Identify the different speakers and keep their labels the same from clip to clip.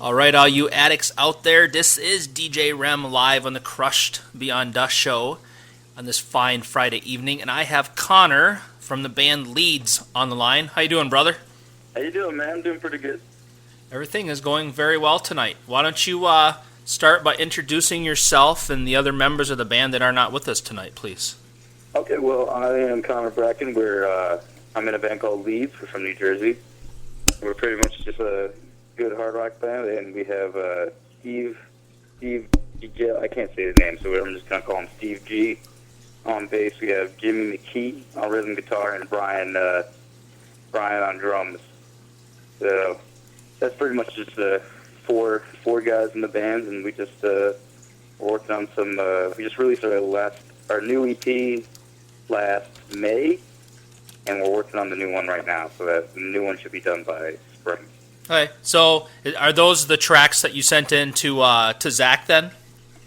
Speaker 1: All right, all you addicts out there, this is DJ REM live on the Crushed Beyond Dust show on this fine Friday evening, and I have Connor from the band Leeds on the line. How you doing, brother?
Speaker 2: How you doing, man? I'm doing pretty good.
Speaker 1: Everything is going very well tonight. Why don't you start by introducing yourself and the other members of the band that are not with us tonight, please?
Speaker 2: Okay, well, I am Connor Bracken. I'm in a band called Leeds. We're from New Jersey. We're pretty much just a good hard rock band, and we have Steve I can't say his name, so I'm just going to call him Steve G. On bass, we have Jimmy McKee on rhythm guitar, and Brian on drums. So that's pretty much just four guys in the band, and we just worked on some. We just released our new EP last May, and we're working on the new one right now. So that the new one should be done by spring.
Speaker 1: Okay, so are those the tracks that you sent in to Zach then?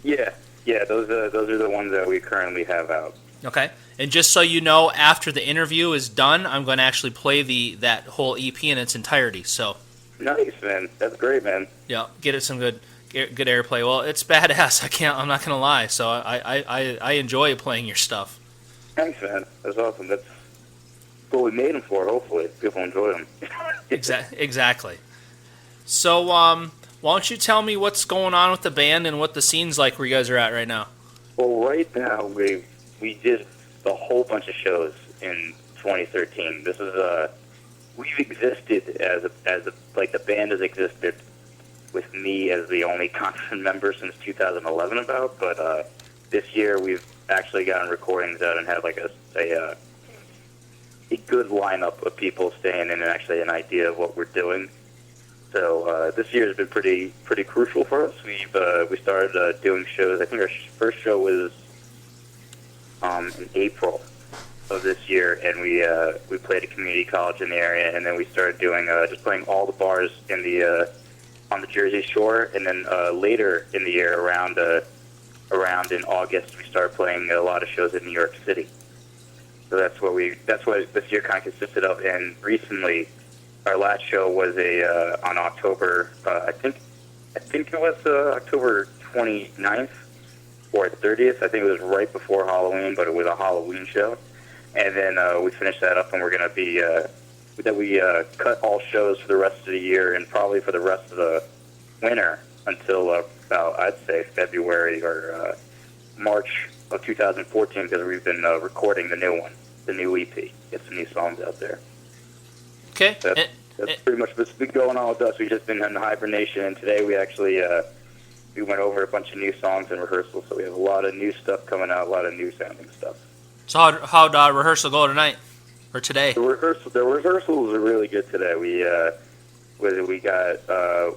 Speaker 2: Yeah. Those are the ones that we currently have out.
Speaker 1: Okay, and just so you know, after the interview is done, I'm going to actually play that whole EP in its entirety. So
Speaker 2: nice, man. That's great, man.
Speaker 1: Yeah, get it some good airplay. Well, it's badass. I'm not gonna lie. So I enjoy playing your stuff.
Speaker 2: Thanks, man. That's awesome. That's what we made them for. Hopefully, people enjoy them.
Speaker 1: Exactly. So why don't you tell me what's going on with the band and what the scene's like where you guys are at right now?
Speaker 2: Well, right now we did a whole bunch of shows in 2013. This is we've existed as the band has existed with me as the only constant member since 2011 about, but this year we've actually gotten recordings out and have like a good lineup of people staying in and actually an idea of what we're doing. So this year has been pretty crucial for us. We started doing shows. I think our first show was in April of this year, and we played a community college in the area, and then we started doing just playing all the bars in the on the Jersey Shore, and then later in the year, around in August, we started playing a lot of shows in New York City. So that's what this year kind of consisted of. And recently, our last show was on October. I think it was October 29th or 30th. I think it was right before Halloween, but it was a Halloween show. And then we finished that up, and we're going to be we cut all shows for the rest of the year and probably for the rest of the winter until about, I'd say, February or March of 2014, because we've been recording the new one, the new EP. Get some new songs out there.
Speaker 1: Okay.
Speaker 2: That's pretty much what's been going on with us. We've just been in hibernation, and today we actually we went over a bunch of new songs in rehearsal, so we have a lot of new stuff coming out, a lot of new sounding stuff.
Speaker 1: So how'd rehearsal go tonight? Or today?
Speaker 2: The rehearsals are really good today. We got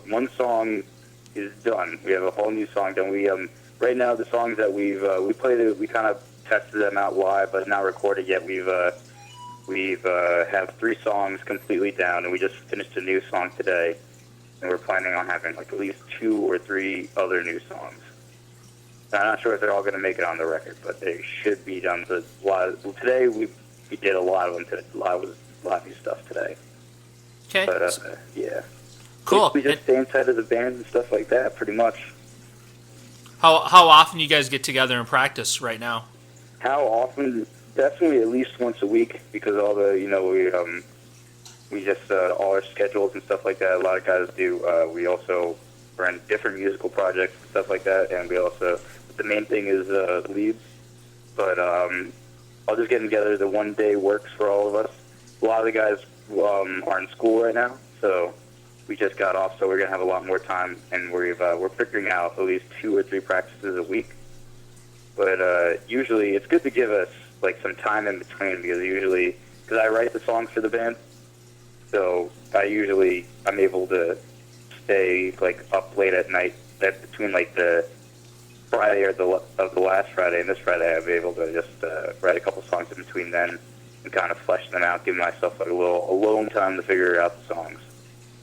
Speaker 2: one song is done. We have a whole new song done. We right now the songs that we played, we kind of tested them out live, but not recorded yet. We've have 3 songs completely down, and we just finished a new song today, and we're planning on having like at least 2 or 3 other new songs. I'm not sure if they're all going to make it on the record, but they should be done. So today we did a lot of them. A lot of new stuff today.
Speaker 1: Okay.
Speaker 2: But yeah.
Speaker 1: Cool.
Speaker 2: We just stay inside of the band and stuff like that, pretty much.
Speaker 1: How often you guys get together and practice right now?
Speaker 2: How often? Definitely at least once a week, because all the we just all our schedules and stuff like that. A lot of guys do. We also are in different musical projects and stuff like that, and we also the main thing is Leeds. But all just getting together the one day works for all of us. A lot of the guys are in school right now, so we just got off, so we're gonna have a lot more time, and we're figuring out at least 2 or 3 practices a week. But usually it's good to give us like some time in between, because I write the songs for the band, so I'm able to stay like up late at night between like the Friday of the last Friday and this Friday. I'll be able to just write a couple songs in between then and kind of flesh them out, give myself like a little alone time to figure out the songs,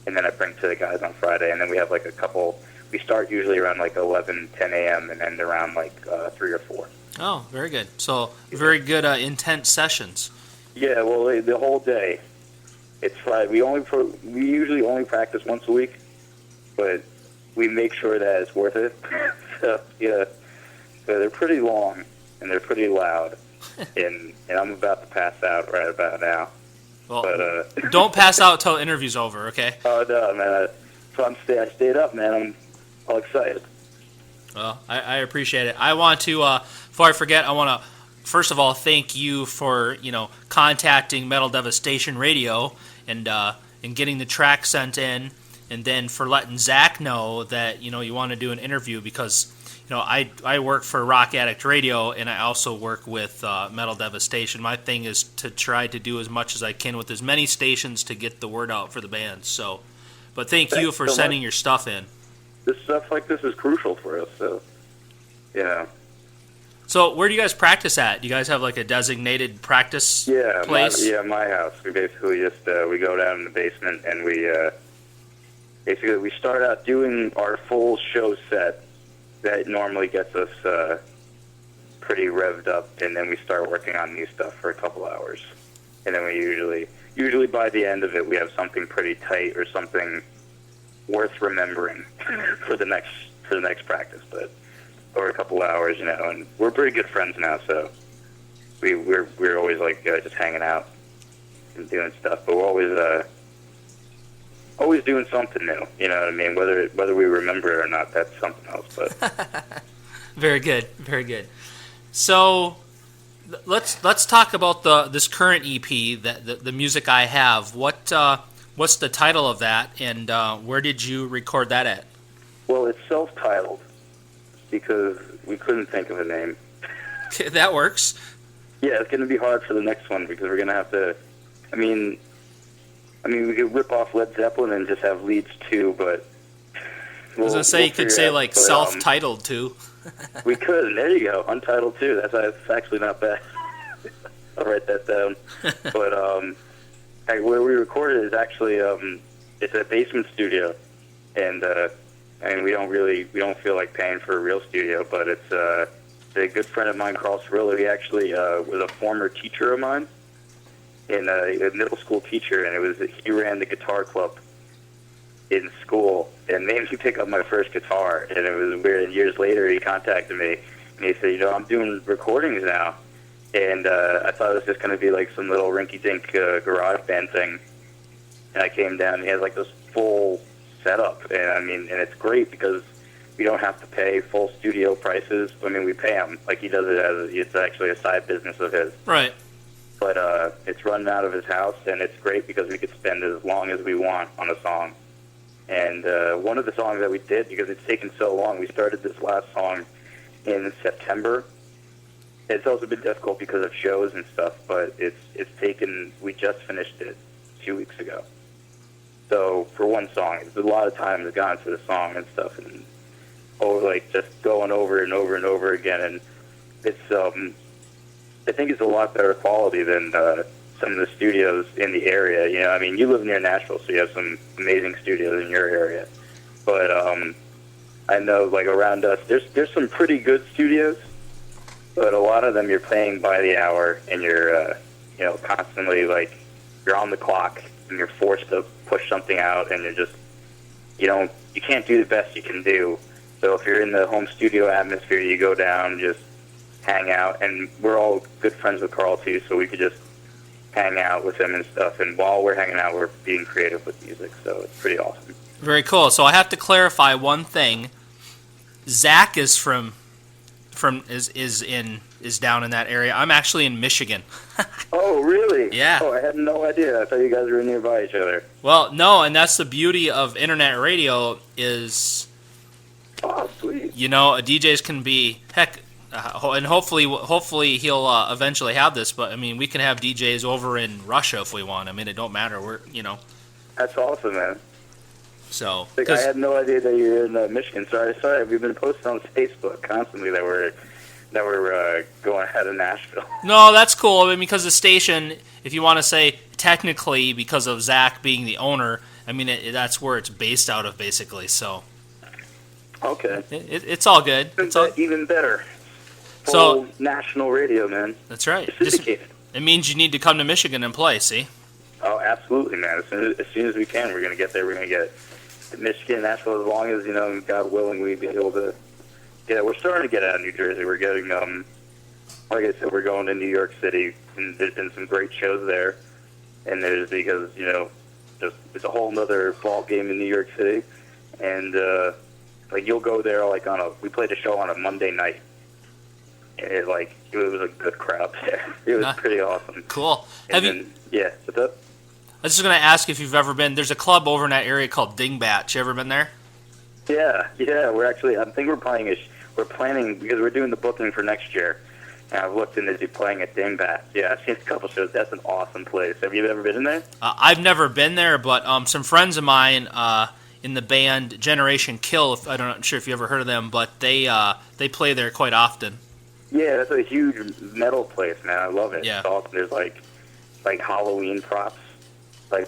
Speaker 2: and then I bring to the guys on Friday, and then we have like a couple. We start usually around like 11, 10 a.m. and end around like 3 or 4.
Speaker 1: Oh, very good. So very good intense sessions.
Speaker 2: Yeah, well, the whole day. It's Friday. We usually only practice once a week, but we make sure that it's worth it. So yeah, so they're pretty long and they're pretty loud, and I'm about to pass out right about now.
Speaker 1: Well,
Speaker 2: But
Speaker 1: don't pass out till the interview's over, okay?
Speaker 2: oh no, man! I stayed up, man. I'm all excited.
Speaker 1: Well, I appreciate it. I want to, before I forget, I want to, first of all, thank you for, contacting Metal Devastation Radio and getting the track sent in, and then for letting Zach know that, you want to do an interview because, I work for Rock Addict Radio, and I also work with Metal Devastation. My thing is to try to do as much as I can with as many stations to get the word out for the band. So, but thank you for sending your stuff in.
Speaker 2: This stuff like this is crucial for us, so,
Speaker 1: So where do you guys practice at? Do you guys have like a designated practice place?
Speaker 2: My house. We basically just we go down in the basement and we basically we start out doing our full show set that normally gets us pretty revved up, and then we start working on new stuff for a couple hours, and then we usually by the end of it we have something pretty tight or something worth remembering for the next practice, but over a couple hours, and we're pretty good friends now, so we're always like just hanging out and doing stuff, but we're always doing something new. You know what I mean? Whether we remember it or not, that's something else. But
Speaker 1: very good, very good. So let's talk about this current EP, the music I have. What's the title of that, and where did you record that at?
Speaker 2: Well, it's self-titled because we couldn't think of a name.
Speaker 1: That works.
Speaker 2: Yeah, it's going to be hard for the next one because we're going to have to. I mean, we could rip off Led Zeppelin and just have Leeds 2, but
Speaker 1: I was going to say you could say like self-titled too.
Speaker 2: We could. There you go, Untitled 2. That's actually not bad. I'll write that down. But where we recorded is actually it's a basement studio, and we don't feel like paying for a real studio, but it's a good friend of mine, Carl Cirillo. He actually was a former teacher of mine, in a middle school teacher, and he ran the guitar club in school and made me pick up my first guitar, and it was weird. And years later, he contacted me and he said, I'm doing recordings now. And I thought it was just going to be like some little rinky-dink garage band thing. And I came down, and he has like this full setup. And and it's great because we don't have to pay full studio prices. We pay him. Like he does it it's actually a side business of his.
Speaker 1: Right.
Speaker 2: But it's run out of his house, and it's great because we could spend as long as we want on a song. And one of the songs that we did, because it's taken so long, we started this last song in September. It's also been difficult because of shows and stuff, but we just finished it 2 weeks ago. So for one song, a lot of time has gone to the song and stuff, and just going over and over and over again. And it's, I think it's a lot better quality than some of the studios in the area. You live near Nashville, so you have some amazing studios in your area. But I know, around us, there's some pretty good studios, but a lot of them you're paying by the hour, and you're, constantly, you're on the clock, and you're forced to push something out, and you can't do the best you can do. So if you're in the home studio atmosphere, you go down, just hang out, and we're all good friends with Carl, too, so we could just hang out with him and stuff, and while we're hanging out, we're being creative with music, so it's pretty awesome.
Speaker 1: Very cool. So I have to clarify one thing. Zach is is down in that area. I'm actually in Michigan.
Speaker 2: Oh, really?
Speaker 1: Yeah.
Speaker 2: Oh, I had no idea. I thought you guys were nearby each other.
Speaker 1: Well, no, and that's the beauty of internet radio is,
Speaker 2: oh, sweet.
Speaker 1: DJs can be, heck, and hopefully he'll eventually have this, but, we can have DJs over in Russia if we want. It don't matter.
Speaker 2: That's awesome, man.
Speaker 1: So,
Speaker 2: I had no idea that you're in Michigan. Sorry. We've been posting on Facebook constantly that we're going ahead of Nashville.
Speaker 1: No, that's cool. Because the station, if you want to say technically, because of Zach being the owner, that's where it's based out of, basically. So,
Speaker 2: okay,
Speaker 1: it's all good.
Speaker 2: Even better.
Speaker 1: So
Speaker 2: national radio, man.
Speaker 1: That's right.
Speaker 2: Syndicated.
Speaker 1: It means you need to come to Michigan and play. See.
Speaker 2: Oh, absolutely, man. As soon as we can, we're going to get there. We're going to get Michigan, Nashville, as long as, God willing, we'd be able to. Yeah, we're starting to get out of New Jersey. We're getting, like I said, we're going to New York City, and there's been some great shows there. And there's because, just it's a whole nother ball game in New York City. And, you'll go there, we played a show on a Monday night. And it was a good crowd there. It was pretty awesome.
Speaker 1: Cool.
Speaker 2: Yeah, what's up?
Speaker 1: I was just going to ask if you've ever been. There's a club over in that area called Dingbat. You ever been there?
Speaker 2: Yeah. We're actually. I think we're planning because we're doing the booking for next year. And I've looked into playing at Dingbat. Yeah, I've seen a couple shows. That's an awesome place. Have you ever been in there?
Speaker 1: I've never been there, but some friends of mine in the band Generation Kill. I'm not sure if you ever heard of them, but they play there quite often.
Speaker 2: Yeah, that's a huge metal place, man. I love it.
Speaker 1: Yeah.
Speaker 2: It's awesome. There's like Halloween props,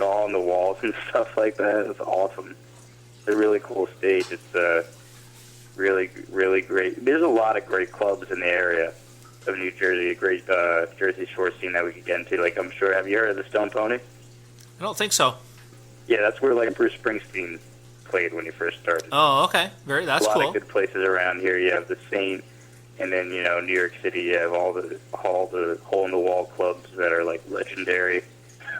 Speaker 2: all on the walls and stuff like that. It's awesome. It's a really cool stage. It's really, really great. There's a lot of great clubs in the area of New Jersey. A great Jersey Shore scene that we could get into. I'm sure. Have you heard of the Stone Pony?
Speaker 1: I don't think so.
Speaker 2: Yeah, that's where Bruce Springsteen played when he first started.
Speaker 1: Oh, okay. That's cool.
Speaker 2: A lot of good places around here. You have the Saint. And then, New York City, you have all the hole-in-the-wall clubs that are, legendary,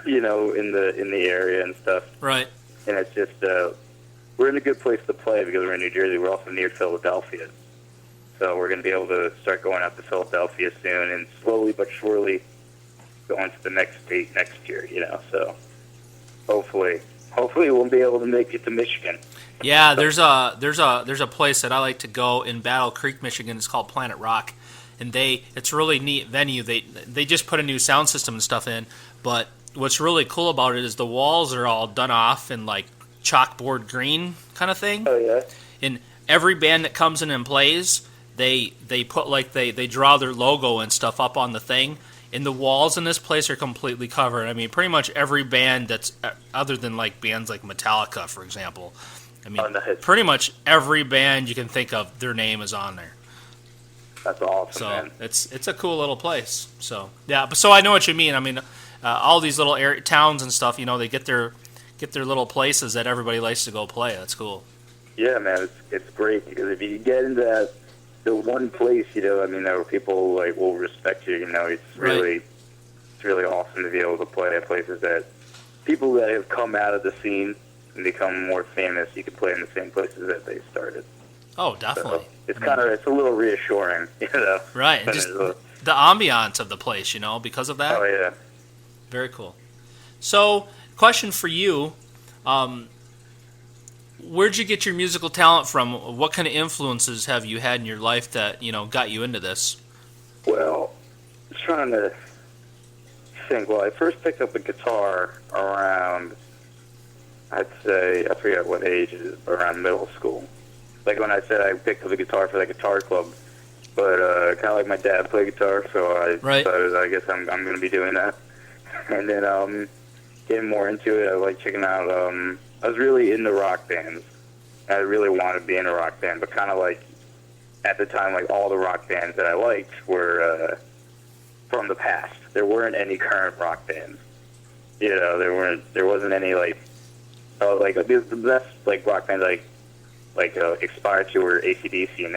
Speaker 2: in the area and stuff.
Speaker 1: Right.
Speaker 2: And it's just, we're in a good place to play because we're in New Jersey. We're also near Philadelphia. So we're going to be able to start going out to Philadelphia soon and slowly but surely going to the next state next year, So hopefully we'll be able to make it to Michigan.
Speaker 1: Yeah, there's a place that I like to go in Battle Creek, Michigan. It's called Planet Rock, and it's a really neat venue. They just put a new sound system and stuff in, but what's really cool about it is the walls are all done off in chalkboard green kind of thing.
Speaker 2: Oh yeah.
Speaker 1: And every band that comes in and plays, they put they draw their logo and stuff up on the thing. And the walls in this place are completely covered. I mean, pretty much every band that's other than bands like Metallica, for example. I mean, pretty much every band you can think of, their name is on there.
Speaker 2: That's awesome,
Speaker 1: so
Speaker 2: man.
Speaker 1: It's a cool little place. So yeah, but so I know what you mean. I mean, all these little towns and stuff, they get their little places that everybody likes to go play. That's cool.
Speaker 2: Yeah, man, it's great because if you get into the one place, where people will respect you. It's really it's really awesome to be able to play at places that people that have come out of the scene and become more famous, you can play in the same places that they started.
Speaker 1: Oh, definitely.
Speaker 2: So it's a little reassuring,
Speaker 1: Right, and just the ambiance of the place, because of that.
Speaker 2: Oh yeah.
Speaker 1: Very cool. So, question for you: where'd you get your musical talent from? What kind of influences have you had in your life that got you into this?
Speaker 2: Well, I was trying to think. Well, I first picked up a guitar around, I'd say, I forget what age it is, around middle school. When I said I picked up a guitar for the guitar club, but kind of like my dad played guitar, so I decided I guess I'm going to be doing that. And then getting more into it, I like checking out. I was really into rock bands. I really wanted to be in a rock band, but kind of at the time, all the rock bands that I liked were from the past. There weren't any current rock bands. There wasn't any the best rock bands aspired to were AC/DC, and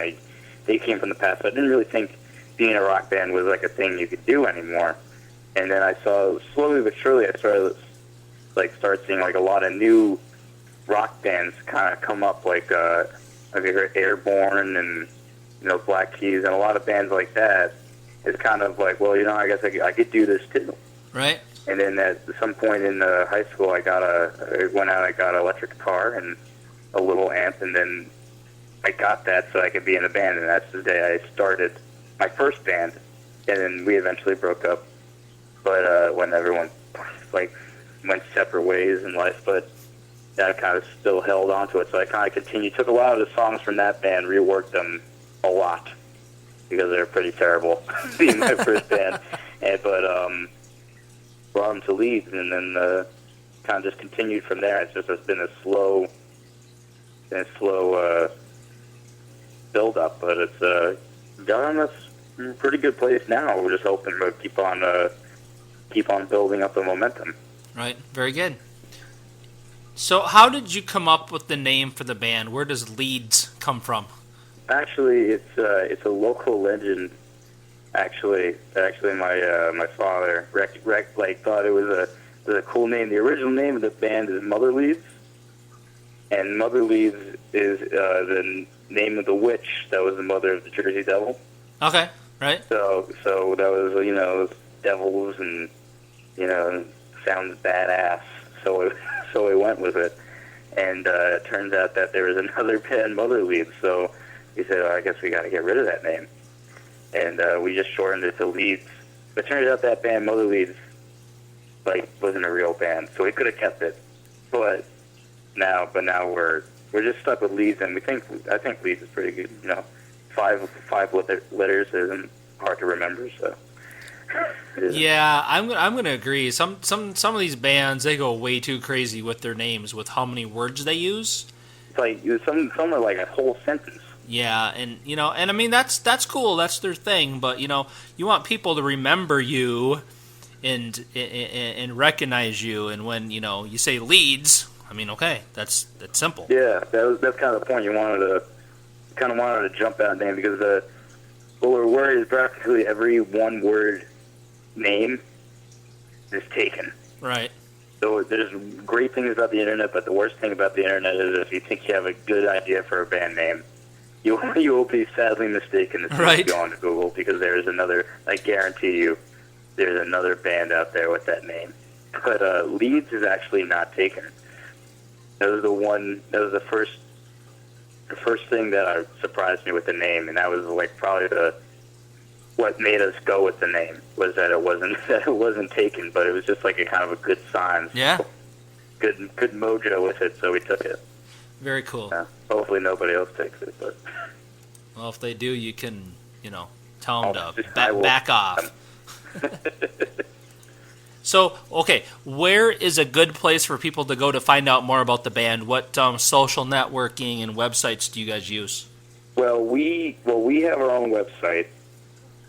Speaker 2: they came from the past. So I didn't really think being a rock band was a thing you could do anymore. And then I saw slowly but surely I started seeing a lot of new rock bands kind of come up, Airborne and Black Keys and a lot of bands like that. It's kind of I guess I could do this too.
Speaker 1: Right.
Speaker 2: And then at some point in high school, I got an electric guitar and a little amp, and then I got that so I could be in a band, and that's the day I started my first band, and then we eventually broke up. But when everyone went separate ways in life, but I kind of still held on to it, so I kind of continued. Took a lot of the songs from that band, reworked them a lot because they were pretty terrible. Being my first band, but brought them to Leeds, and then kind of just continued from there. It's been a slow build up, but it's gotten us a pretty good place now. We're just hoping to keep on building up the momentum.
Speaker 1: Right. Very good. So how did you come up with the name for the band? Where does Leeds come from?
Speaker 2: Actually, it's a local legend. Actually, my father thought it was a cool name. The original name of the band is Mother Leeds, and Mother Leeds is the name of the witch that was the mother of the Jersey Devil.
Speaker 1: Okay, right.
Speaker 2: So that was devils and sounds badass. So we went with it, and it turns out that there was another band, Mother Leeds. So we said, I guess we got to get rid of that name, and we just shortened it to Leeds. But it turns out that band, Mother Leeds, wasn't a real band, so we could have kept it. But now we're just stuck with Leeds, and I think Leeds is pretty good. Five letters isn't hard to remember, so.
Speaker 1: Yeah, I'm gonna agree. Some of these bands, they go way too crazy with their names, with how many words they use.
Speaker 2: It's like some are like a whole sentence.
Speaker 1: Yeah, and I mean that's cool. That's their thing. But you want people to remember you and recognize you. And when you say Leeds, I mean, okay, that's simple.
Speaker 2: Yeah, that's kind of the point. You wanted to jump out name because what we're worried is practically every one word name is taken.
Speaker 1: Right.
Speaker 2: So there's great things about the internet, but the worst thing about the internet is if you think you have a good idea for a band name, you will be sadly mistaken as soon as you go onto Google, because there is another. I guarantee you, there's another band out there with that name. But Leeds is actually not taken. That was the first thing that surprised me with the name, and that was probably what made us go with the name, was that it wasn't taken, but it was just a kind of a good sign.
Speaker 1: Yeah.
Speaker 2: Good mojo with it, so we took it.
Speaker 1: Very cool.
Speaker 2: Hopefully nobody else takes it, but.
Speaker 1: Well, if they do, you can tell them to
Speaker 2: will.
Speaker 1: back off. So, okay, where is a good place for people to go to find out more about the band? What social networking and websites do you guys use?
Speaker 2: Well, we have our own website.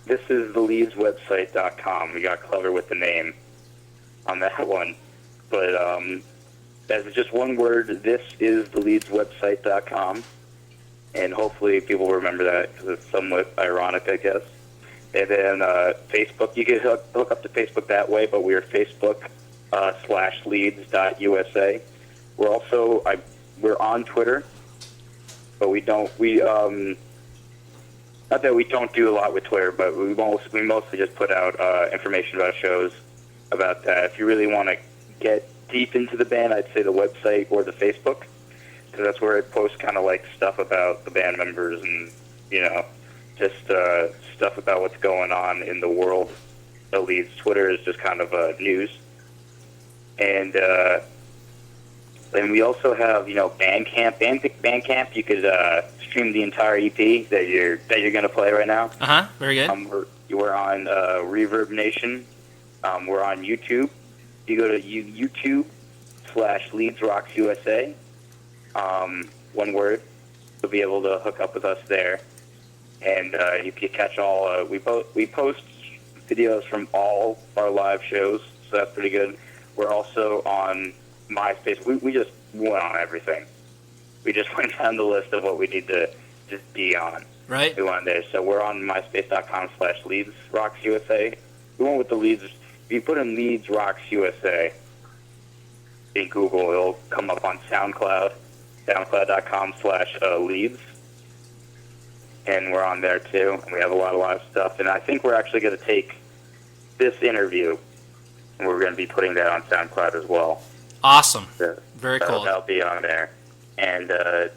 Speaker 2: This is theleedswebsite.com. We got clever with the name on that one. But as just one word, this is theleedswebsite.com. And hopefully people remember that because it's somewhat ironic, I guess. And then Facebook, you can hook up to Facebook that way, but we are Facebook /leads.usa. We're also we're on Twitter, but not that we don't do a lot with Twitter, but we mostly just put out information about shows, about that. If you really want to get deep into the band, I'd say the website or the Facebook, because that's where I post kind of stuff about the band members and, just stuff about what's going on in the world that Leeds. Twitter is just kind of news. And we also have, Bandcamp. Bandcamp, you could stream the entire EP that you're going to play right now.
Speaker 1: Very good.
Speaker 2: We're on Reverb Nation. We're on YouTube. You go to YouTube /Leeds Rocks USA. One word. You'll be able to hook up with us there, and you can catch all. We post videos from all our live shows, so that's pretty good. We're also on MySpace. We just went on everything. We just went down the list of what we need to just be on.
Speaker 1: Right.
Speaker 2: We went there. So we're on myspace.com /Leeds Rocks USA. We went with the Leeds. If you put in Leeds Rocks USA in Google, it'll come up on SoundCloud, soundcloud.com/Leeds. And we're on there too. And we have a lot of live stuff. And I think we're actually going to take this interview, and we're going to be putting that on SoundCloud as well.
Speaker 1: Awesome.
Speaker 2: So
Speaker 1: very cool.
Speaker 2: That'll be on there. And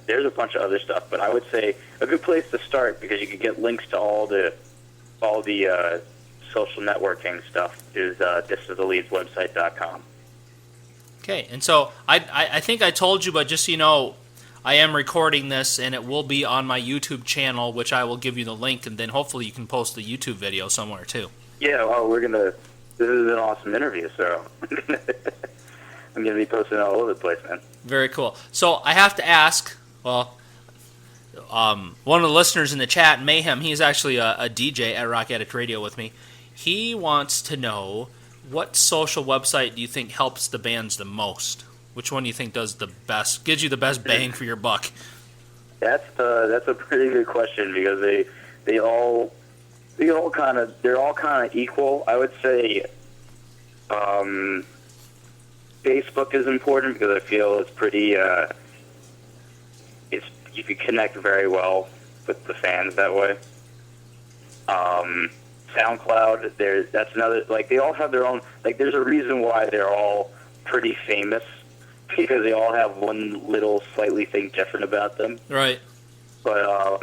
Speaker 2: there's a bunch of other stuff, but I would say a good place to start, because you can get links to all the social networking stuff, is thisistheleadswebsite.com.
Speaker 1: Okay, and so I think I told you, but just so you know, I am recording this, and it will be on my YouTube channel, which I will give you the link, and then hopefully you can post the YouTube video somewhere too.
Speaker 2: Yeah, this is an awesome interview, so I'm going to be posting all over the place, man.
Speaker 1: Very cool. So I have to ask, one of the listeners in the chat, Mayhem, he's actually a DJ at Rock Addict Radio with me. He wants to know, what social website do you think helps the bands the most? Which one do you think gives you the best bang for your buck?
Speaker 2: That's a pretty good question because they're all kind of equal. I would say Facebook is important because I feel it's pretty you can connect very well with the fans that way. SoundCloud, that's another, like, they all have their own, like, there's a reason why they're all pretty famous, because they all have one little slightly thing different about them.
Speaker 1: Right.
Speaker 2: But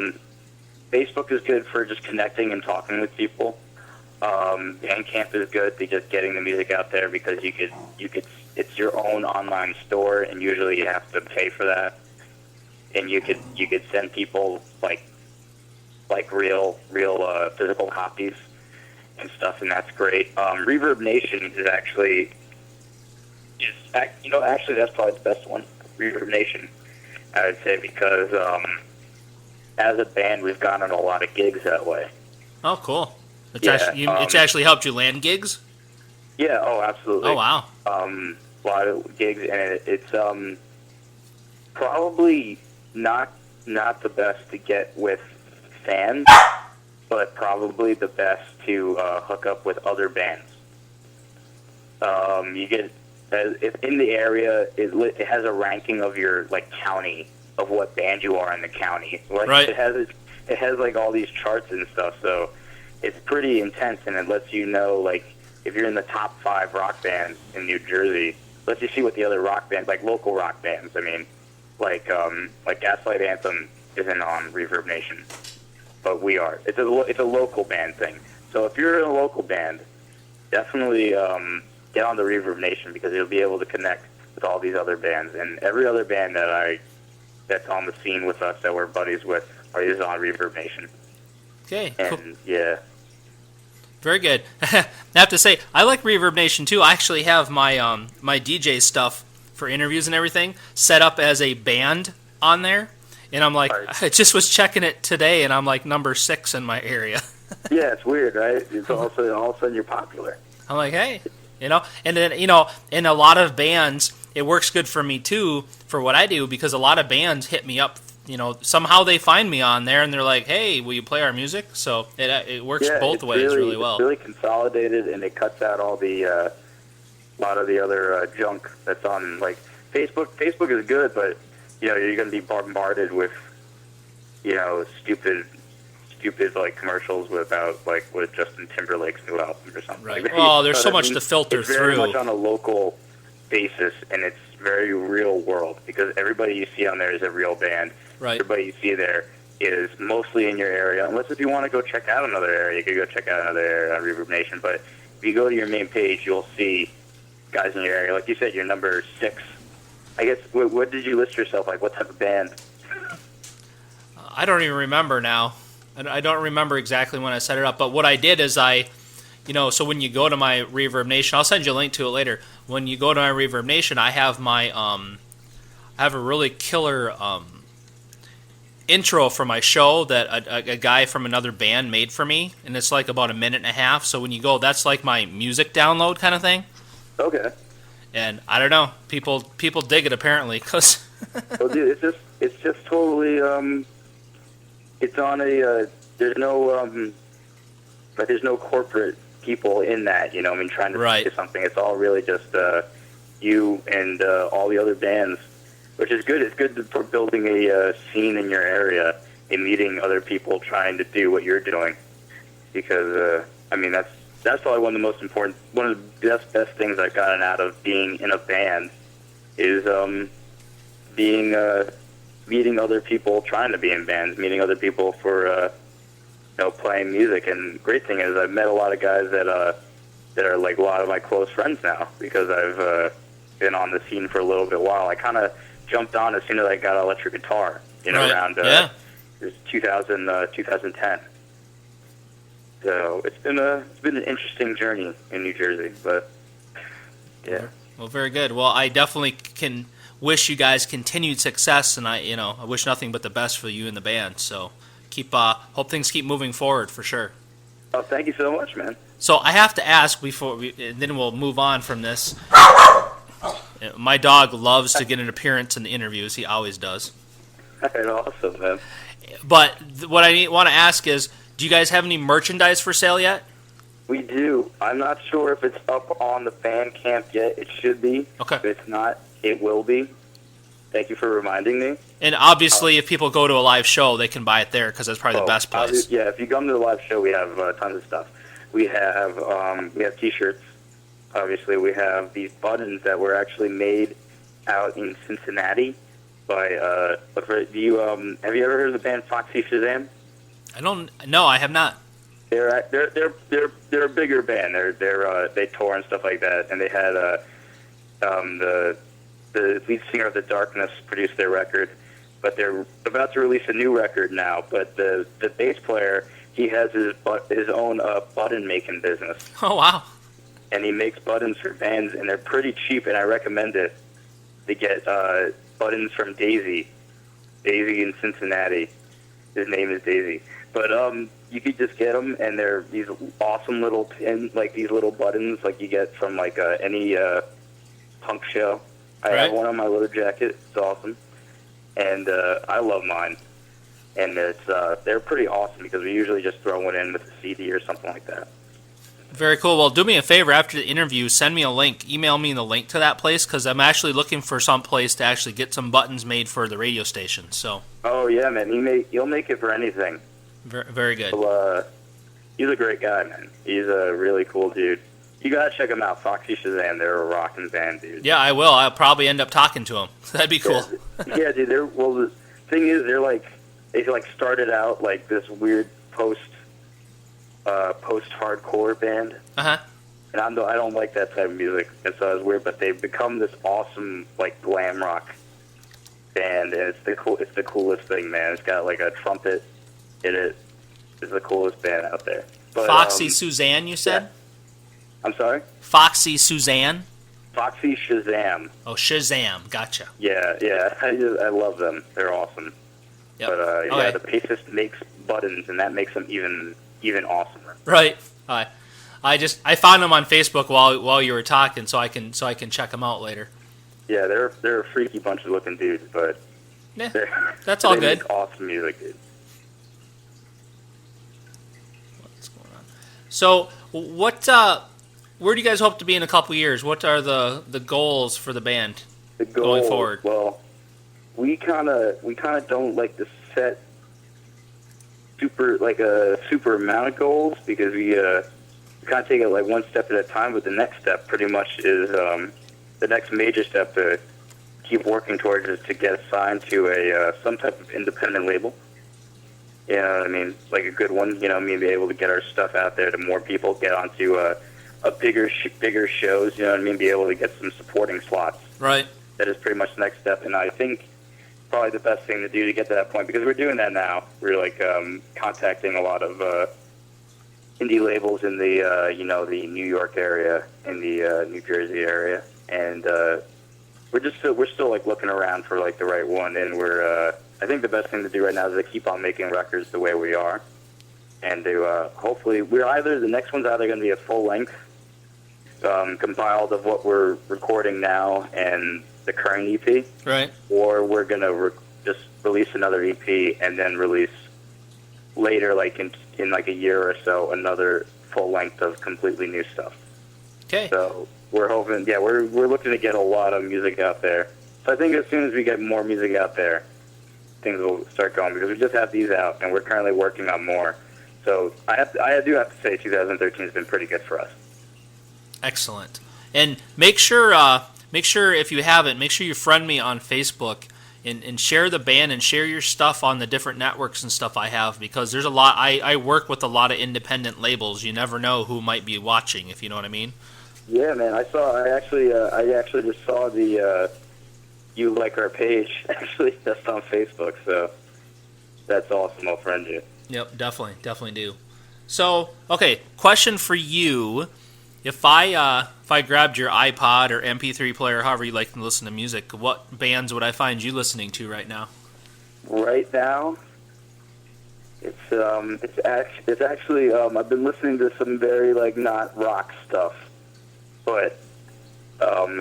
Speaker 2: Facebook is good for just connecting and talking with people. Bandcamp is good for just getting the music out there because you could it's your own online store, and usually you have to pay for that. And you could send people like real physical copies and stuff, and that's great. Reverb Nation is actually that's probably the best one. Reverb Nation, I would say, because as a band we've gone on a lot of gigs that way.
Speaker 1: Oh, cool! It's actually helped you land gigs.
Speaker 2: Yeah. Oh, absolutely.
Speaker 1: Oh, wow.
Speaker 2: A lot of gigs, and it's probably not the best to get with fans, but probably the best to hook up with other bands. You get if in the area, it has a ranking of your county of what band you are in the county.
Speaker 1: Right.
Speaker 2: It has like all these charts and stuff, so it's pretty intense, and it lets you know if you're in the top 5 rock bands in New Jersey, lets you see what the other rock bands, local rock bands. I mean, like Gaslight Anthem isn't on Reverb Nation, but we are. It's a local band thing. So if you're in a local band, definitely get on the Reverb Nation because you'll be able to connect with all these other bands, and every other band that's on the scene with us that we're buddies with is on Reverb Nation.
Speaker 1: Okay.
Speaker 2: And
Speaker 1: cool.
Speaker 2: Yeah.
Speaker 1: Very good. I have to say, I like Reverb Nation too. I actually have my my DJ stuff for interviews and everything set up as a band on there, and I'm like, I just was checking it today, and I'm like number 6 in my area.
Speaker 2: Yeah, it's weird, right? It's all of a sudden you're popular.
Speaker 1: I'm like, hey, and then in a lot of bands, it works good for me too for what I do, because a lot of bands hit me up. Somehow they find me on there, and they're like, hey, will you play our music? So it works both ways really well.
Speaker 2: It's really consolidated, and it cuts out all the lot of the other junk that's on Facebook. Facebook is good, but you're going to be bombarded with stupid commercials about with Justin Timberlake's new album or something.
Speaker 1: Right. Well, there's so much to filter
Speaker 2: it's
Speaker 1: through.
Speaker 2: Very much on a local basis, and it's very real world, because everybody you see on there is a real band.
Speaker 1: Right.
Speaker 2: Everybody you see there is mostly in your area, unless if you want to go check out another area, you could go check out another area on Reverb Nation. But if you go to your main page, you'll see guys in your area. Like you said, you're number 6. I guess, what did you list yourself? What type of band?
Speaker 1: I don't even remember now. I don't remember exactly when I set it up, but what I did is so when you go to my Reverb Nation, I'll send you a link to it later. When you go to my Reverb Nation, I have my I have a really killer intro for my show that a guy from another band made for me, and it's about a minute and a half. So when you go, that's my music download kind of thing. Okay. And I don't know, people dig it apparently, because.
Speaker 2: Well, dude, it's just totally it's on a there's no corporate people in that, trying to do something. It's all really just you and all the other bands, which is good. It's good for building a scene in your area and meeting other people trying to do what you're doing, because that's probably one of the best things I've gotten out of being in a band is meeting other people trying to be in bands, meeting other people for playing music. And great thing is I've met a lot of guys that are a lot of my close friends now, because I've been on the scene for a little bit while. I kind of jumped on as soon as I got an electric guitar, around 2010. So it's been an interesting journey in New Jersey, but yeah.
Speaker 1: Well, very good. Well, I definitely can wish you guys continued success, and I wish nothing but the best for you and the band. So hope things keep moving forward for sure.
Speaker 2: Oh, thank you so much, man.
Speaker 1: So I have to ask and then we'll move on from this. My dog loves to get an appearance in the interviews. He always does.
Speaker 2: Alright, awesome, man.
Speaker 1: But what I want to ask is, do you guys have any merchandise for sale yet?
Speaker 2: We do. I'm not sure if it's up on the Bandcamp yet. It should be.
Speaker 1: Okay.
Speaker 2: If it's not, it will be. Thank you for reminding me.
Speaker 1: And obviously, if people go to a live show, they can buy it there because that's probably the best place.
Speaker 2: Yeah, if you come to the live show, we have tons of stuff. We have T-shirts. Obviously, we have these buttons that were actually made out in Cincinnati by. Have you ever heard of the band Foxy Shazam?
Speaker 1: I have not.
Speaker 2: They're a bigger band. They tour and stuff like that, and they had the lead singer of The Darkness produced their record, but they're about to release a new record now. But the bass player, he has his own button making business.
Speaker 1: Oh wow!
Speaker 2: And he makes buttons for bands, and they're pretty cheap. And I recommend it to get buttons from Daisy in Cincinnati. His name is Daisy. But you could just get them, and they're these awesome little these little buttons like you get from like any punk show. I have one on my leather jacket. It's awesome, and I love mine. And they're pretty awesome because we usually just throw one in with a CD or something like that.
Speaker 1: Very cool. Well, do me a favor after the interview, send me a link. Email me the link to that place because I'm actually looking for some place to actually get some buttons made for the radio station. So. Oh
Speaker 2: yeah, man. He'll make it for anything.
Speaker 1: Very, very good.
Speaker 2: Well, he's a great guy, man. He's a really cool dude. You gotta check him out, Foxy Shazam. They're a rockin' band, dude.
Speaker 1: Yeah, I will. I'll probably end up talking to him. That'd be cool.
Speaker 2: Yeah, dude. The thing is, they started out like this weird post-hardcore band.
Speaker 1: Uh-huh.
Speaker 2: And I don't like that type of music, and so it's weird. But they've become this awesome like glam rock band, and it's the coolest thing, man. It's got like a trumpet in it. It's the coolest band out there. But,
Speaker 1: Foxy Suzanne, you said?
Speaker 2: Yeah. I'm sorry?
Speaker 1: Foxy Suzanne?
Speaker 2: Foxy Shazam.
Speaker 1: Oh, Shazam. Gotcha.
Speaker 2: Yeah. I love them. They're awesome.
Speaker 1: Yep.
Speaker 2: But the bassist makes buttons, and that makes them even awesomer.
Speaker 1: Right. I found them on Facebook while you were talking, so I can check them out later.
Speaker 2: Yeah, they're a freaky bunch of looking dudes, but
Speaker 1: that's all
Speaker 2: they
Speaker 1: good.
Speaker 2: Make awesome music, dude.
Speaker 1: What's going on? So, where do you guys hope to be in a couple years? What are the goals for the band going forward?
Speaker 2: Well, we kind of don't like to set super amount of goals because we kind of take it like one step at a time. But the next step pretty much is the next major step to keep working towards is to get assigned to some type of independent label. You know what I mean? Like a good one. You know, be able to get our stuff out there to more people, get onto a bigger shows. You know what I mean? Be able to get some supporting slots.
Speaker 1: Right.
Speaker 2: That is pretty much the next step, and I think probably the best thing to do to get to that point, because we're doing that now. We're like contacting a lot of indie labels in the the New York area, in the New Jersey area, and we're still like looking around for like the right one. And I think the best thing to do right now is to keep on making records the way we are, and to hopefully the next one's either going to be a full length compiled of what we're recording now and the current EP,
Speaker 1: right?
Speaker 2: Or we're gonna just release another EP and then release later, like in like a year or so, another full length of completely new stuff.
Speaker 1: Okay.
Speaker 2: So we're hoping, we're looking to get a lot of music out there. So I think as soon as we get more music out there, things will start going, because we just have these out and we're currently working on more. So I do have to say 2013 has been pretty good for us.
Speaker 1: Excellent. And make sure if you haven't, make sure you friend me on Facebook and share the band and share your stuff on the different networks and stuff I have, because there's a lot. I work with a lot of independent labels. You never know who might be watching, if you know what I mean.
Speaker 2: Yeah, man. I actually just saw the you like our page actually just on Facebook. So that's awesome. I'll friend you.
Speaker 1: Yep, definitely do. So, okay, question for you. If I grabbed your iPod or MP3 player, however you like to listen to music, what bands would I find you listening to right now?
Speaker 2: Right now, it's actually I've been listening to some very like not rock stuff, but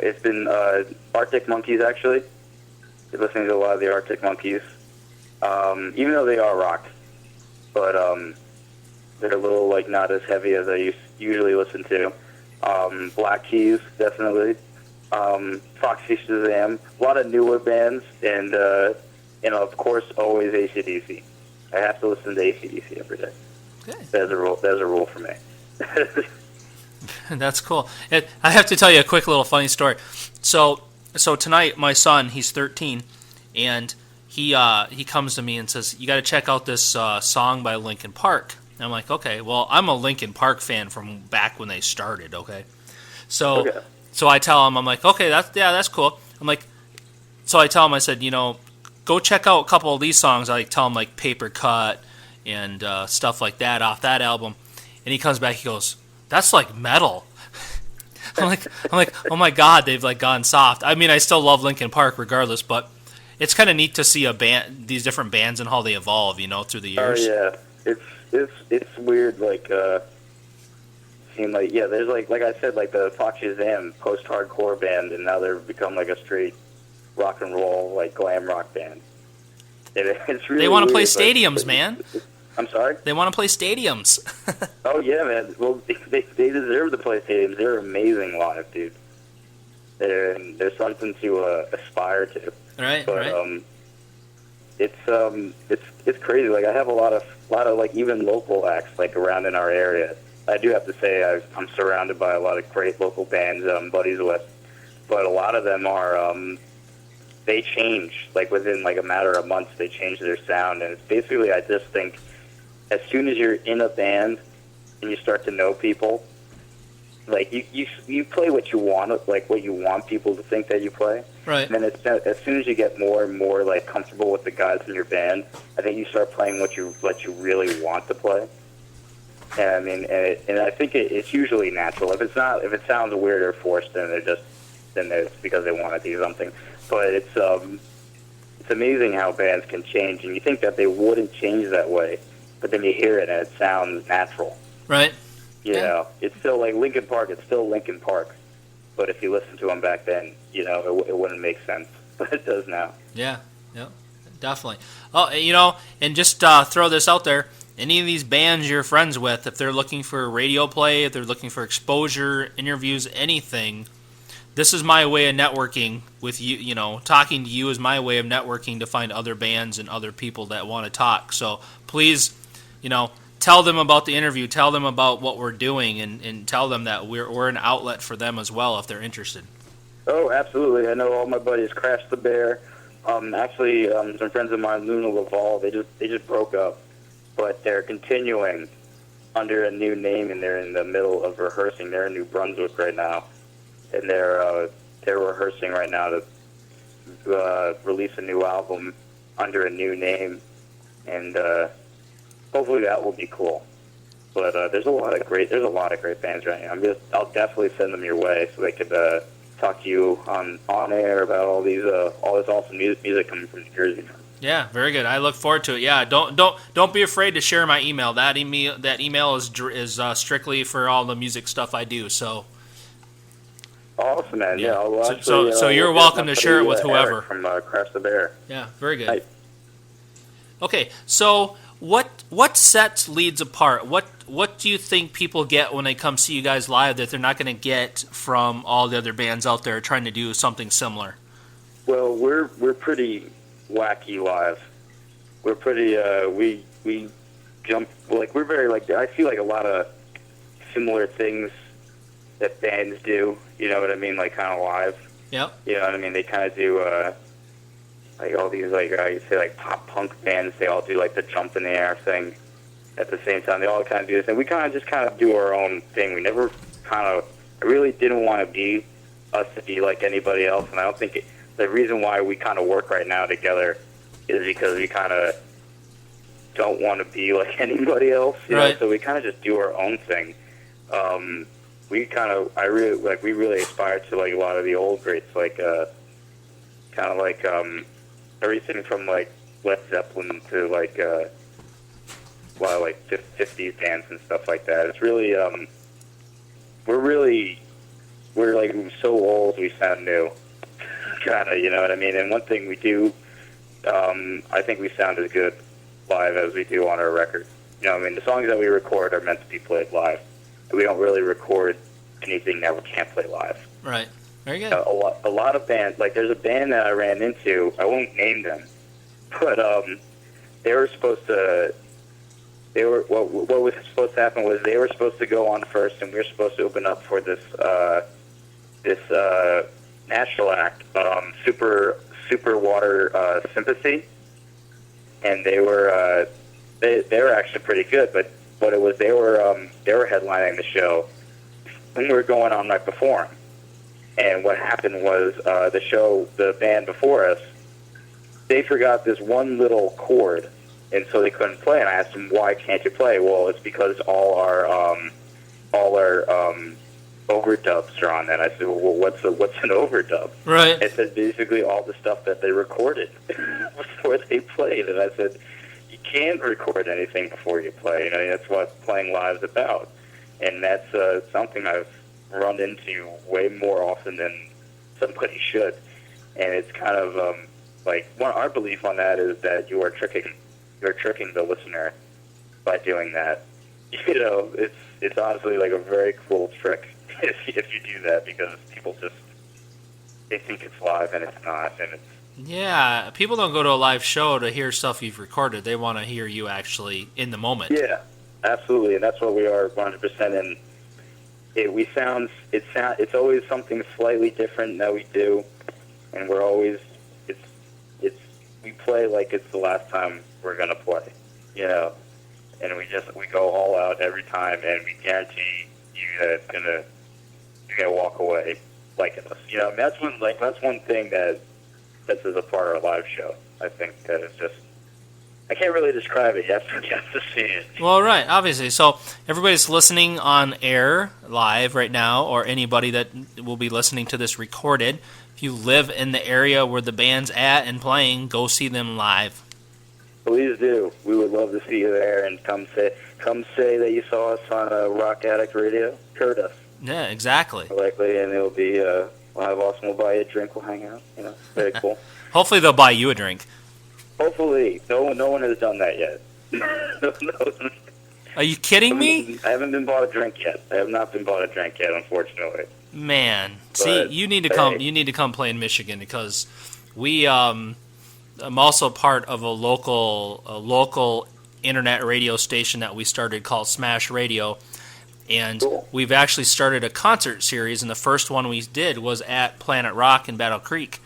Speaker 2: It's been Arctic Monkeys, actually. Been listening to a lot of the Arctic Monkeys, even though they are rock, but they're a little like not as heavy as I usually listen to. Black Keys, definitely. Foxy Shazam, a lot of newer bands, and of course, always AC/DC. I have to listen to AC/DC every day.
Speaker 1: Okay.
Speaker 2: That's a rule for me.
Speaker 1: That's cool. I have to tell you a quick little funny story. So tonight, my son, he's 13, and he comes to me and says, "You got to check out this song by Linkin Park." And I'm like, "Okay, well, I'm a Linkin Park fan from back when they started." Okay, so I tell him, I'm like, "Okay, that's cool." I'm like, so I tell him, I said, go check out a couple of these songs. I tell him like Paper Cut and stuff like that off that album, and he comes back, he goes, "That's like metal." I'm like, oh my God, they've like gone soft. I mean, I still love Linkin Park regardless, but it's kind of neat to see these different bands and how they evolve, through the years.
Speaker 2: Oh yeah, it's weird. Like, seem like there's like I said, like the Foxy Shazam post-hardcore band, and now they've become like a straight rock and roll, like glam rock band. It's really
Speaker 1: they want to play
Speaker 2: weird,
Speaker 1: stadiums, man.
Speaker 2: I'm sorry?
Speaker 1: They want to play stadiums.
Speaker 2: Oh, yeah, man. Well, they deserve to play stadiums. They're amazing live, dude. There's something to aspire to.
Speaker 1: Right,
Speaker 2: but,
Speaker 1: right.
Speaker 2: It's crazy. Like, I have a lot of like even local acts like around in our area. I do have to say I'm surrounded by a lot of great local bands that I'm buddies with, but a lot of them are they change like within like a matter of months. They change their sound, and it's basically I just think. As soon as you're in a band and you start to know people, like you play what you want, like what you want people to think that you play.
Speaker 1: Right.
Speaker 2: And then as soon as you get more and more like comfortable with the guys in your band, I think you start playing what you really want to play. And I mean, and I think it's usually natural. If it sounds weird or forced, then it's because they want to do something. But it's amazing how bands can change, and you think that they wouldn't change that way. But then you hear it and it sounds natural.
Speaker 1: Right.
Speaker 2: You know, it's still like Linkin Park. It's still Linkin Park. But if you listen to them back then, it wouldn't make sense. But it does now.
Speaker 1: Yeah, definitely. Oh, and just throw this out there. Any of these bands you're friends with, if they're looking for radio play, if they're looking for exposure, interviews, anything, this is my way of networking with you. Talking to you is my way of networking to find other bands and other people that want to talk. So please, tell them about the interview, tell them about what we're doing, and tell them that we're an outlet for them as well if they're interested.
Speaker 2: Oh, absolutely. I know all my buddies, Crash the Bear. Actually, some friends of mine, Luna Laval, they just broke up, but they're continuing under a new name, and they're in the middle of rehearsing. They're in New Brunswick right now, and they're rehearsing right now to release a new album under a new name, and hopefully that will be cool. But there's a lot of great bands right now. I'll definitely send them your way so they could talk to you on air about all this awesome music coming from New Jersey.
Speaker 1: Yeah, very good. I look forward to it. Yeah, don't be afraid to share my email. That email is strictly for all the music stuff I do. So.
Speaker 2: Awesome, man. Yeah.
Speaker 1: So you're welcome to share it with whoever.
Speaker 2: Eric from Crash the Bear.
Speaker 1: Yeah, very good.
Speaker 2: Hi.
Speaker 1: Okay, so what sets Leeds apart? What do you think people get when they come see you guys live that they're not going to get from all the other bands out there trying to do something similar?
Speaker 2: Well, we're pretty wacky live. We're pretty we jump like we're very like I feel like a lot of similar things that bands do. You know what I mean? Like kind of live.
Speaker 1: Yep.
Speaker 2: You know what I mean? They kind of do like all these like you say like pop punk bands. They all do like the jump in the air thing at the same time. They all kind of do this, and we kind of do our own thing. We never I really didn't want to be us to be like anybody else, and I don't think the reason why we kind of work right now together is because we kind of don't want to be like anybody else. You know? So we kind of just do our own thing. We really aspire to like a lot of the old greats, like kind of like everything from like Led Zeppelin to like a lot of like 50s bands and stuff like that. It's really we're really we're like so old we sound new, kind of, you know what I mean? And one thing we do, I think we sound as good live as we do on our record. You know, I mean, the songs that we record are meant to be played live. We don't really record anything that we can't play live.
Speaker 1: Right. Very good.
Speaker 2: A lot of bands, like there's a band that I ran into, I won't name them, but they were supposed to, what was supposed to happen was they were supposed to go on first, and we were supposed to open up for this national act, Super Water Sympathy, and they were actually pretty good, but what it was, they were headlining the show, and we were going on right before them. And what happened was the band before us, they forgot this one little chord, and so they couldn't play. And I asked them, "Why can't you play?" Well, it's because all our overdubs are on that. I said, "Well, what's an overdub?"
Speaker 1: Right.
Speaker 2: It said basically all the stuff that they recorded before they played. And I said, "You can't record anything before you play. You know, that's what playing live is about." And that's something I've run into way more often than somebody should. And it's kind of our belief on that is that you're tricking the listener by doing that. You know, it's honestly like a very cool trick if you do that, because people they think it's live and it's not, and it's.
Speaker 1: Yeah, people don't go to a live show to hear stuff you've recorded. They want to hear you actually in the moment.
Speaker 2: Yeah, absolutely, and that's what we are 100% in. It's always something slightly different that we do, and we're always we play like it's the last time we're gonna play, you know, and we go all out every time, and we guarantee you that you're gonna walk away liking us, you know. And that's one thing that sets us apart our live show. I think that it's just. I can't really describe it. You have to see it.
Speaker 1: Well, right, obviously. So everybody's listening on air live right now, or anybody that will be listening to this recorded, if you live in the area where the band's at and playing, go see them live.
Speaker 2: Please do. We would love to see you there, and come say that you saw us on Rock Addict Radio. Heard us.
Speaker 1: Yeah, exactly.
Speaker 2: Likely, and it'll be we'll have Austin. We'll buy you a drink. We'll hang out. You know, very cool.
Speaker 1: Hopefully they'll buy you a drink.
Speaker 2: Hopefully. No one has done that yet. No.
Speaker 1: Are you kidding me?
Speaker 2: I haven't been bought a drink yet. I have not been bought a drink yet, unfortunately.
Speaker 1: Man, see, you need to come. You need to come play in Michigan, because I'm also part of a local internet radio station that we started called Smash Radio, and
Speaker 2: cool.
Speaker 1: We've actually started a concert series, and the first one we did was at Planet Rock in Battle Creek,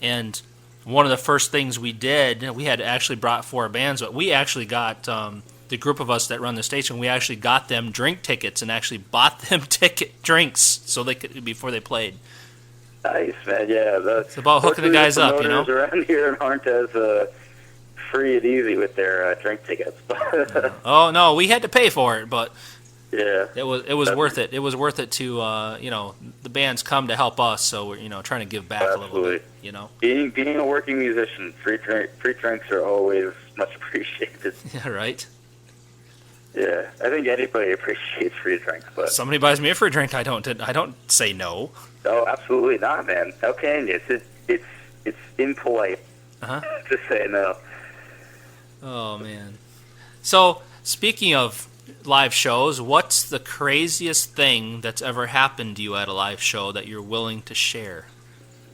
Speaker 1: and one of the first things we did, we had actually brought 4 bands, but we actually got the group of us that run the station. We actually got them drink tickets and actually bought them drinks so they could before they played.
Speaker 2: Nice, man. Yeah,
Speaker 1: it's about hooking the guys up, you know.
Speaker 2: Around here aren't as free and easy with their drink tickets.
Speaker 1: Oh no, we had to pay for it, but.
Speaker 2: Yeah,
Speaker 1: it was worth it. It was worth it to the bands come to help us, so we're trying to give back a little bit. You know,
Speaker 2: being a working musician, free drinks are always much appreciated.
Speaker 1: Yeah, right.
Speaker 2: Yeah, I think anybody appreciates free drinks, but
Speaker 1: somebody buys me a free drink, I don't say no.
Speaker 2: Oh, absolutely not, man. How can you? It's impolite to say no.
Speaker 1: Oh man. So speaking of live shows, what's the craziest thing that's ever happened to you at a live show that you're willing to share?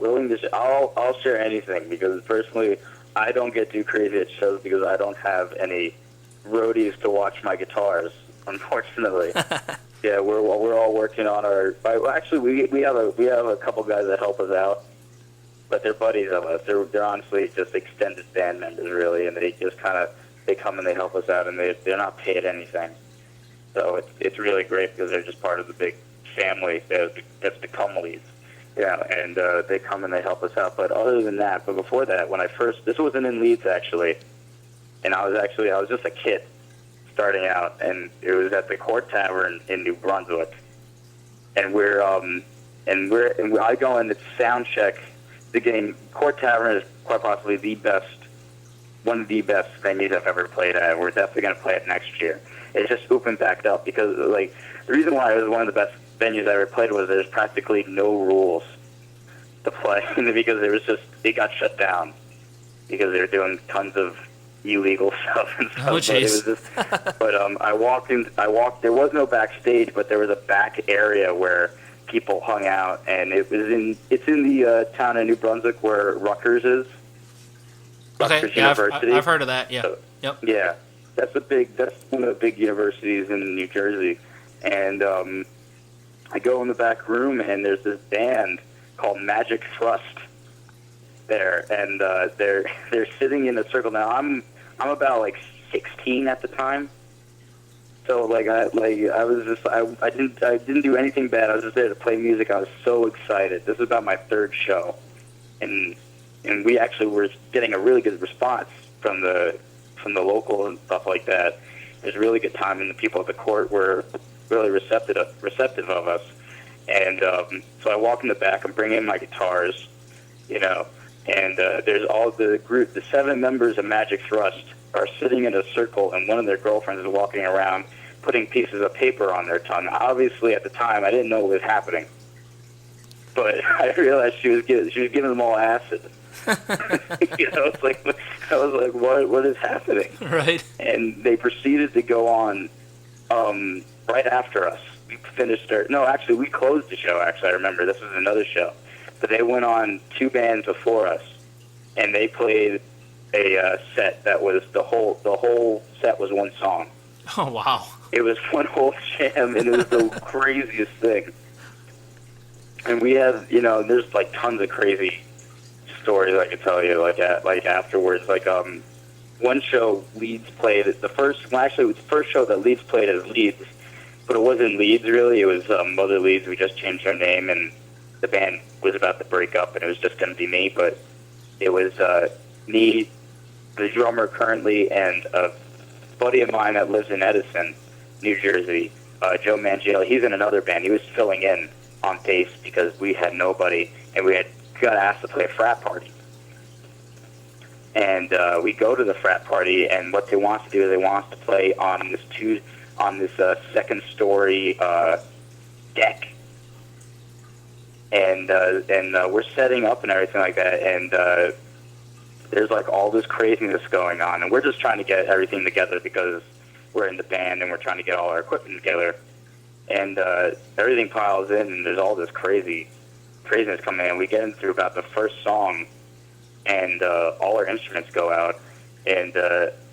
Speaker 2: I'll share anything, because personally I don't get too crazy at shows because I don't have any roadies to watch my guitars, unfortunately. Yeah, we're all working on our. Actually, we have a couple guys that help us out, but they're buddies of us. They're honestly just extended band members, really, and they just they come and they help us out, and they're not paid anything. So it's really great, because they're just part of the big family that's become Leeds. Yeah, and they come and they help us out. But other than that, but before that, this wasn't in Leeds actually, and I was just a kid starting out, and it was at the Court Tavern in New Brunswick, and I go in to sound check the game. Court Tavern is quite possibly one of the best venues I've ever played at. We're definitely going to play it next year. It just opened back up because, the reason why it was one of the best venues I ever played with, there's practically no rules to play because it got shut down because they were doing tons of illegal stuff and stuff.
Speaker 1: Oh,
Speaker 2: But it was
Speaker 1: jeez.
Speaker 2: just, but I walked. There was no backstage, but there was a back area where people hung out, and it's in the town of New Brunswick where Rutgers is.
Speaker 1: Okay,
Speaker 2: Rutgers
Speaker 1: yeah,
Speaker 2: University.
Speaker 1: I've heard of that, yeah.
Speaker 2: So,
Speaker 1: Yep.
Speaker 2: yeah, that's one of the big universities in New Jersey, and I go in the back room, and there's this band called Magic Thrust there, and they're sitting in a circle. Now I'm about like 16 at the time, so I didn't do anything bad. I was just there to play music. I was so excited. This is about my third show, and we actually were getting a really good response from the local and stuff like that. It was a really good time, and the people at the court were really receptive of us. And so I walk in the back. I'm bringing my guitars, and there's all the group. The 7 members of Magic Thrust are sitting in a circle, and one of their girlfriends is walking around putting pieces of paper on their tongue. Obviously, at the time, I didn't know what was happening, but I realized she was giving them all acid. It's like I was like, what is happening?
Speaker 1: Right.
Speaker 2: And they proceeded to go on right after us. We finished we closed the show. Actually, I remember this was another show, but they went on 2 bands before us, and they played a set that was the whole set was one song.
Speaker 1: Oh, wow.
Speaker 2: It was one whole jam, and it was the craziest thing. And we have, there's like tons of crazy stories I could tell you, like afterwards. Like one show Leeds played. It was the first show that Leeds played at Leeds, but it wasn't Leeds really. It was Mother Leeds. We just changed our name, and the band was about to break up, and it was just going to be me. But it was me, the drummer currently, and a buddy of mine that lives in Edison, New Jersey, Joe Mangiello. He's in another band. He was filling in on bass because we had nobody, and we had got asked to play a frat party. And we go to the frat party, and what they want to do is they want us to play on this second story deck. And we're setting up and everything like that, and there's like all this craziness going on, and we're just trying to get everything together because we're in the band and we're trying to get all our equipment together. And everything piles in, and there's all this craziness coming in. We get in through about the first song, and all our instruments go out. And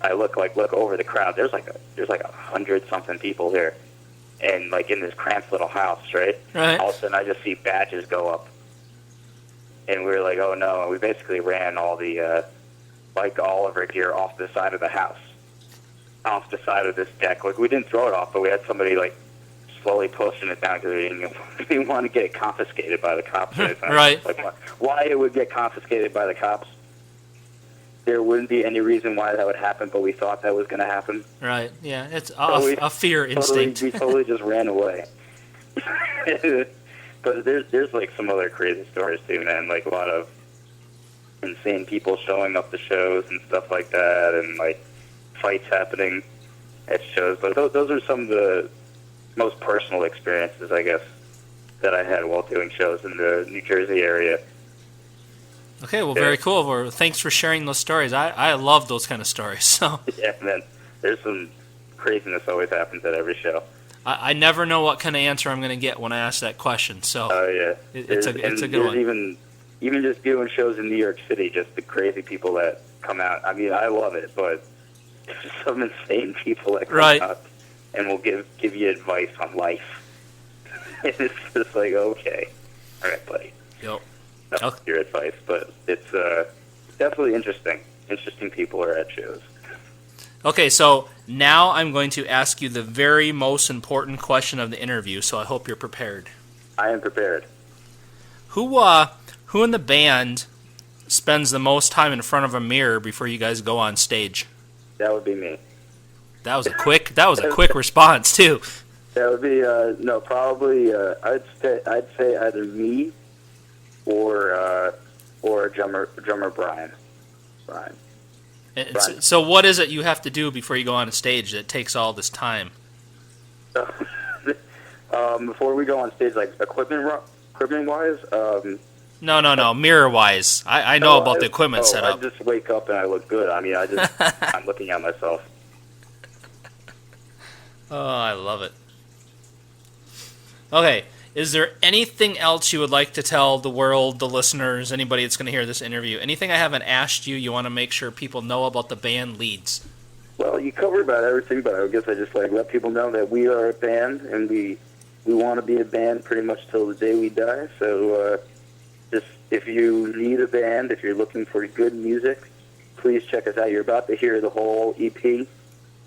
Speaker 2: I look over the crowd. There's like 100-something people here, and like in this cramped little house, right?
Speaker 1: Right.
Speaker 2: All of a sudden, I just see badges go up, and we were like, "Oh no!" And we basically ran all the all of our gear off the side of the house, off the side of this deck. Like we didn't throw it off, but we had somebody like slowly pushing it down because we didn't want to get it confiscated by the cops.
Speaker 1: Right.
Speaker 2: Like why it would get confiscated by the cops? There wouldn't be any reason why that would happen, but we thought that was going to happen.
Speaker 1: Right. Yeah, it's
Speaker 2: So
Speaker 1: a fear instinct.
Speaker 2: We totally just ran away. But there's like some other crazy stories too, man. Like a lot of insane people showing up to shows and stuff like that, and like fights happening at shows. But those are some of the most personal experiences, I guess, that I had while doing shows in the New Jersey area.
Speaker 1: Okay, well, very cool. Well, thanks for sharing those stories. I love those kind of stories. So
Speaker 2: Yeah, man. There's some craziness always happens at every show.
Speaker 1: I never know what kind of answer I'm going to get when I ask that question. So
Speaker 2: Oh yeah,
Speaker 1: it's a good one.
Speaker 2: Even just doing shows in New York City, just the crazy people that come out. I mean, I love it, but there's some insane people that come out and will give you advice on life. It's just like, okay, all right, buddy.
Speaker 1: Yep.
Speaker 2: That's your advice, but it's definitely interesting. Interesting people are at shows.
Speaker 1: Okay, so now I'm going to ask you the very most important question of the interview, so I hope you're prepared.
Speaker 2: I am prepared.
Speaker 1: Who in the band spends the most time in front of a mirror before you guys go on stage?
Speaker 2: That would be me.
Speaker 1: That was a quick response too.
Speaker 2: That would be probably I'd say either me or drummer Brian.
Speaker 1: So what is it you have to do before you go on a stage that takes all this time?
Speaker 2: Before we go on stage, like equipment wise,
Speaker 1: No. Mirror wise, I know about the equipment
Speaker 2: I
Speaker 1: setup.
Speaker 2: just wake up and I look good. I mean, I'm looking at myself.
Speaker 1: Oh, I love it. Okay, is there anything else you would like to tell the world, the listeners, anybody that's going to hear this interview? Anything I haven't asked you want to make sure people know about the band Leeds?
Speaker 2: Well, you covered about everything, but I guess I just let people know that we are a band, and we want to be a band pretty much till the day we die. So just if you need a band, if you're looking for good music, please check us out. You're about to hear the whole EP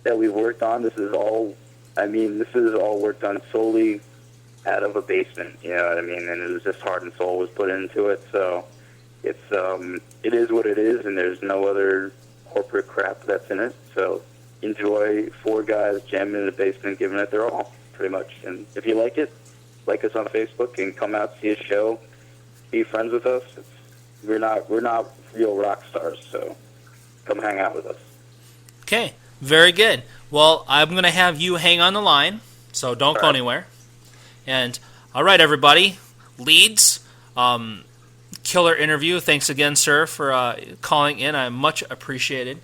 Speaker 2: that we've worked on. This is all worked on solely out of a basement, you know what I mean? And it was just heart and soul was put into it. So it is what it is, and there's no other corporate crap that's in it. So enjoy four guys jamming in the basement, giving it their all, pretty much. And if you like it, like us on Facebook and come out, see a show, be friends with us. We're not real rock stars, so come hang out with us.
Speaker 1: Okay, very good. Well, I'm going to have you hang on the line, so don't go anywhere. And all right, everybody, Leeds, killer interview. Thanks again, sir, for calling in. I much appreciated.